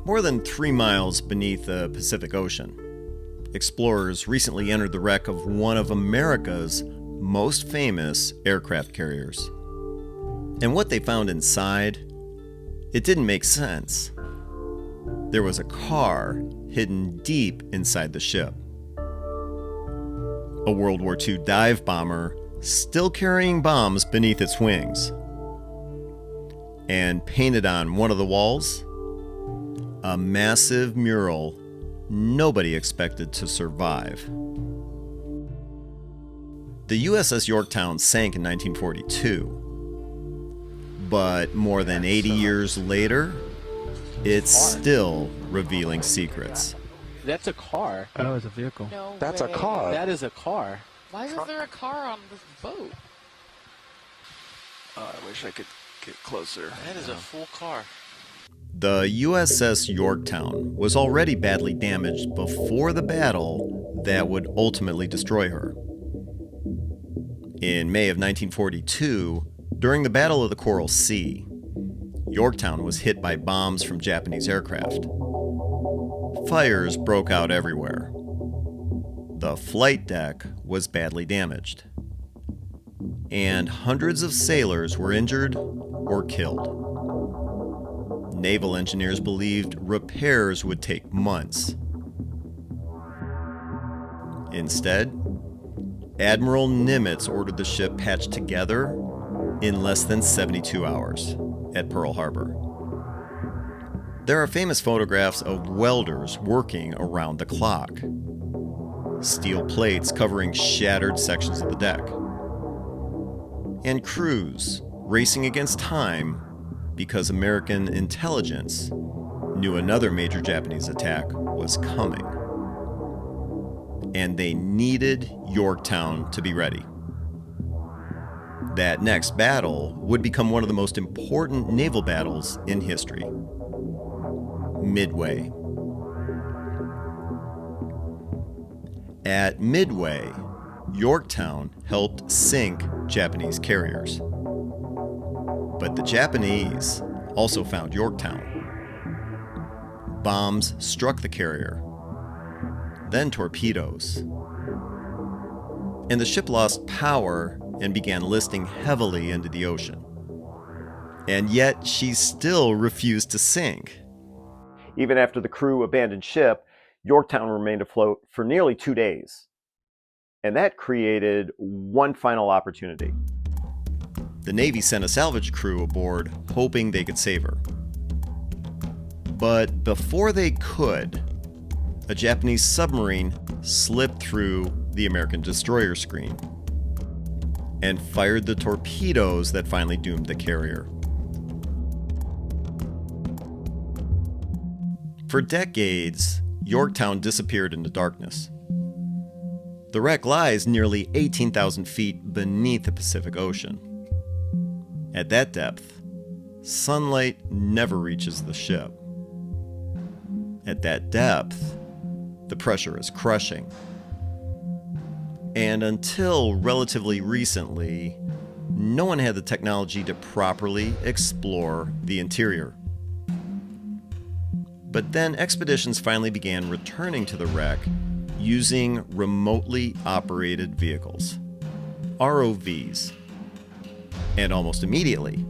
More than 3 miles beneath the Pacific Ocean, explorers recently entered the wreck of one of America's most famous aircraft carriers. And what they found inside, it didn't make sense. There was a car hidden deep inside the ship. A World War II dive bomber still carrying bombs beneath its wings. And painted on one of the walls, a massive mural nobody expected to survive. The USS Yorktown sank in 1942, but more than 80 years later, it's still revealing secrets. That's a car. Oh, it's a vehicle. No That's way. a car. That is a car. Why is there a car on this boat? I wish I could get closer. That is a full car. The USS Yorktown was already badly damaged before the battle that would ultimately destroy her. In May of 1942, during the Battle of the Coral Sea, Yorktown was hit by bombs from Japanese aircraft. Fires broke out everywhere. The flight deck was badly damaged, and hundreds of sailors were injured or killed. Naval engineers believed repairs would take months. Instead, Admiral Nimitz ordered the ship patched together in less than 72 hours at Pearl Harbor. There are famous photographs of welders working around the clock, steel plates covering shattered sections of the deck, and crews racing against time because American intelligence knew another major Japanese attack was coming. And they needed Yorktown to be ready. That next battle would become one of the most important naval battles in history. Midway. At Midway, Yorktown helped sink Japanese carriers. But the Japanese also found Yorktown. Bombs struck the carrier, then torpedoes. And the ship lost power and began listing heavily into the ocean. And yet she still refused to sink. Even after the crew abandoned ship, Yorktown remained afloat for nearly 2 days. And that created one final opportunity. The Navy sent a salvage crew aboard, hoping they could save her. But before they could, a Japanese submarine slipped through the American destroyer screen and fired the torpedoes that finally doomed the carrier. For decades, Yorktown disappeared into darkness. The wreck lies nearly 18,000 feet beneath the Pacific Ocean. At that depth, sunlight never reaches the ship. At that depth, the pressure is crushing. And until relatively recently, no one had the technology to properly explore the interior. But then expeditions finally began returning to the wreck using remotely operated vehicles, ROVs. And almost immediately,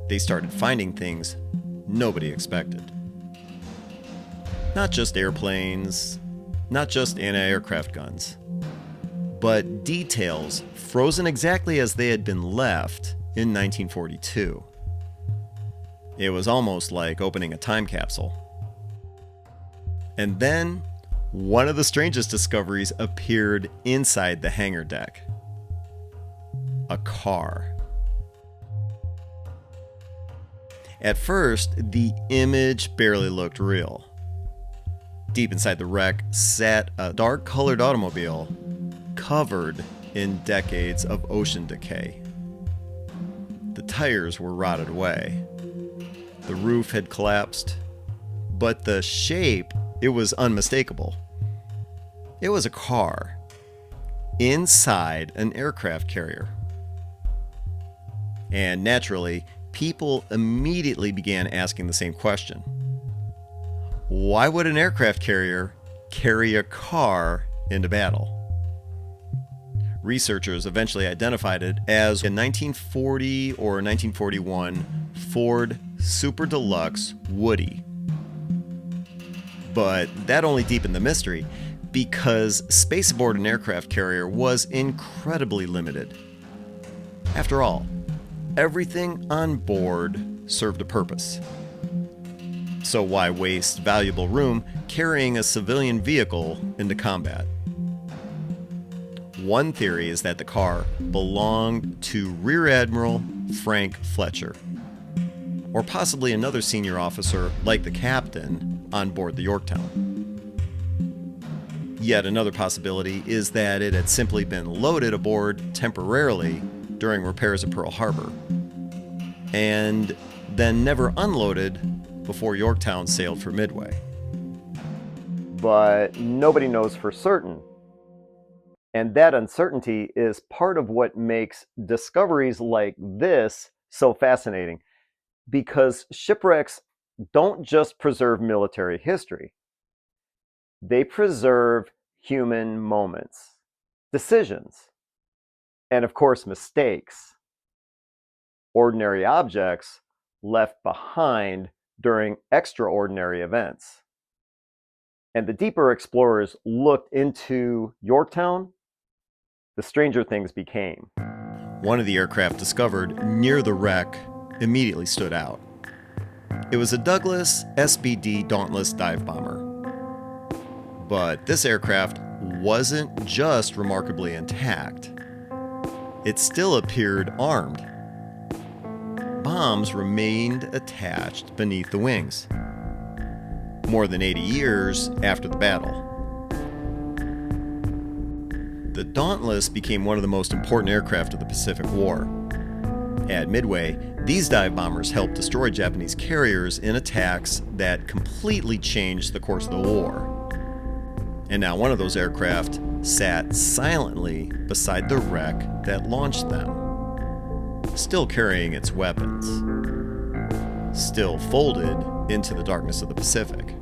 they started finding things nobody expected. Not just airplanes, not just anti-aircraft guns, but details frozen exactly as they had been left in 1942. It was almost like opening a time capsule. And then, one of the strangest discoveries appeared inside the hangar deck. A car. At first, the image barely looked real. Deep inside the wreck sat a dark-colored automobile covered in decades of ocean decay. The tires were rotted away. The roof had collapsed, but the shape, it was unmistakable. It was a car inside an aircraft carrier. And naturally, people immediately began asking the same question. Why would an aircraft carrier carry a car into battle? Researchers eventually identified it as a 1940 or 1941 Ford Super Deluxe Woody. But that only deepened the mystery because space aboard an aircraft carrier was incredibly limited. After all, everything on board served a purpose. So why waste valuable room carrying a civilian vehicle into combat? One theory is that the car belonged to Rear Admiral Frank Fletcher, or possibly another senior officer like the captain on board the Yorktown. Yet another possibility is that it had simply been loaded aboard temporarily during repairs at Pearl Harbor, and then never unloaded before Yorktown sailed for Midway. But nobody knows for certain. And that uncertainty is part of what makes discoveries like this so fascinating, because shipwrecks don't just preserve military history. They preserve human moments, decisions, and of course mistakes, ordinary objects left behind during extraordinary events. And the deeper explorers looked into Yorktown, the stranger things became. One of the aircraft discovered near the wreck immediately stood out. It was a Douglas SBD Dauntless dive bomber. But this aircraft wasn't just remarkably intact. It still appeared armed. Bombs remained attached beneath the wings, more than 80 years after the battle. The Dauntless became one of the most important aircraft of the Pacific War. At Midway, these dive bombers helped destroy Japanese carriers in attacks that completely changed the course of the war. And now one of those aircraft sat silently beside the wreck that launched them, still carrying its weapons, still folded into the darkness of the Pacific.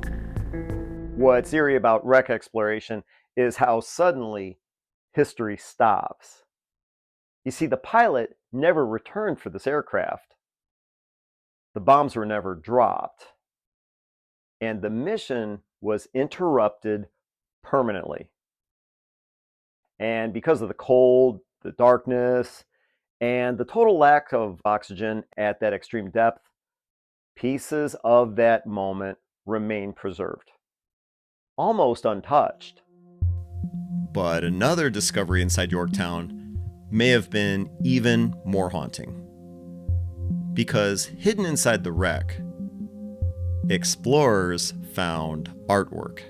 What's eerie about wreck exploration is how suddenly history stops. You see, the pilot never returned for this aircraft. The bombs were never dropped. And the mission was interrupted permanently. And because of the cold, the darkness, and the total lack of oxygen at that extreme depth, pieces of that moment remain preserved, almost untouched. But another discovery inside Yorktown may have been even more haunting. Because hidden inside the wreck, explorers found artwork.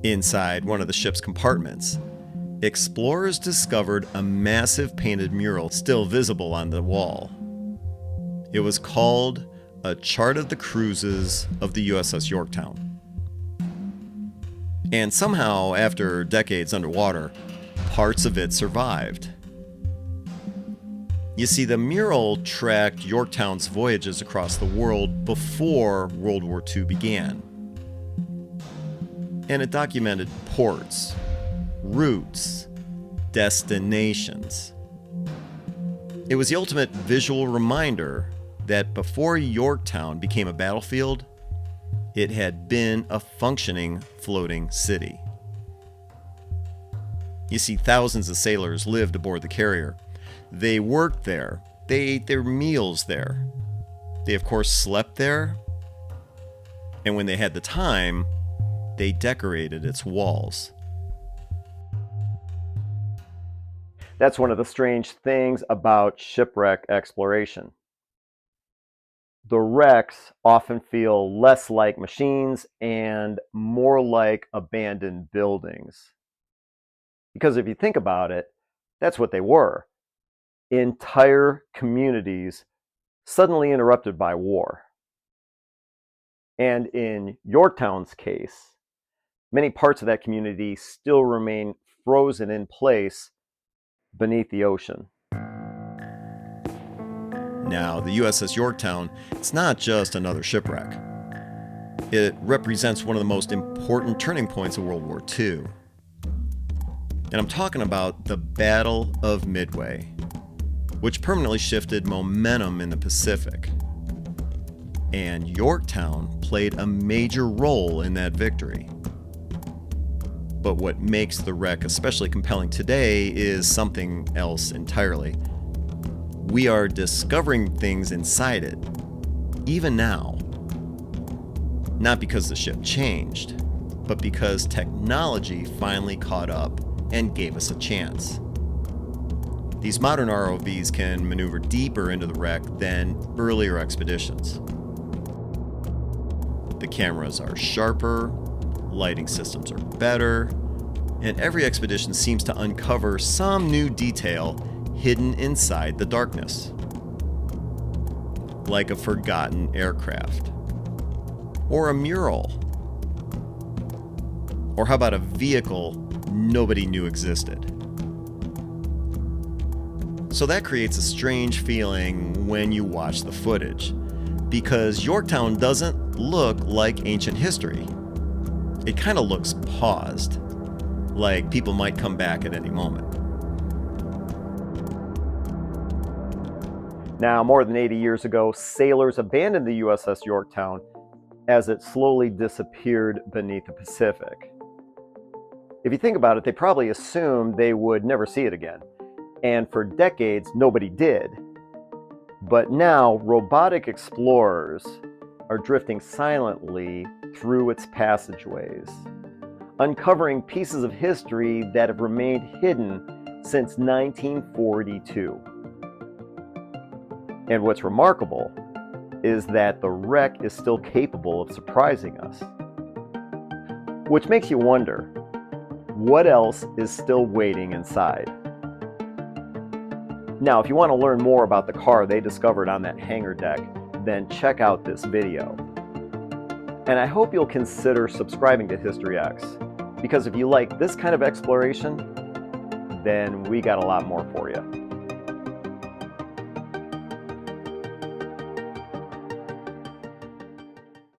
Inside one of the ship's compartments, explorers discovered a massive painted mural still visible on the wall. It was called A Chart of the Cruises of the USS Yorktown. And somehow, after decades underwater, parts of it survived. You see, the mural tracked Yorktown's voyages across the world before World War II began. And it documented ports, routes, destinations. It was the ultimate visual reminder that before Yorktown became a battlefield, it had been a functioning floating city. You see, thousands of sailors lived aboard the carrier. They worked there. They ate their meals there. They, of course, slept there. And when they had the time, they decorated its walls. That's one of the strange things about shipwreck exploration. The wrecks often feel less like machines and more like abandoned buildings. Because if you think about it, that's what they were. Entire communities suddenly interrupted by war. And in Yorktown's case, many parts of that community still remain frozen in place beneath the ocean. Now, the USS Yorktown, it's not just another shipwreck. It represents one of the most important turning points of World War II. And I'm talking about the Battle of Midway, which permanently shifted momentum in the Pacific. And Yorktown played a major role in that victory. But what makes the wreck especially compelling today is something else entirely. We are discovering things inside it, even now. Not because the ship changed, but because technology finally caught up and gave us a chance. These modern ROVs can maneuver deeper into the wreck than earlier expeditions. The cameras are sharper, lighting systems are better, and every expedition seems to uncover some new detail hidden inside the darkness. Like a forgotten aircraft. Or a mural. Or how about a vehicle nobody knew existed? So that creates a strange feeling when you watch the footage, because Yorktown doesn't look like ancient history. It kind of looks paused, like people might come back at any moment. Now, more than 80 years ago, sailors abandoned the USS Yorktown as it slowly disappeared beneath the Pacific. If you think about it, they probably assumed they would never see it again. And for decades, nobody did. But now, robotic explorers are drifting silently through its passageways, uncovering pieces of history that have remained hidden since 1942. And what's remarkable is that the wreck is still capable of surprising us. Which makes you wonder, what else is still waiting inside? Now, if you want to learn more about the car they discovered on that hangar deck, then check out this video. And I hope you'll consider subscribing to History X, because if you like this kind of exploration, then we got a lot more for you.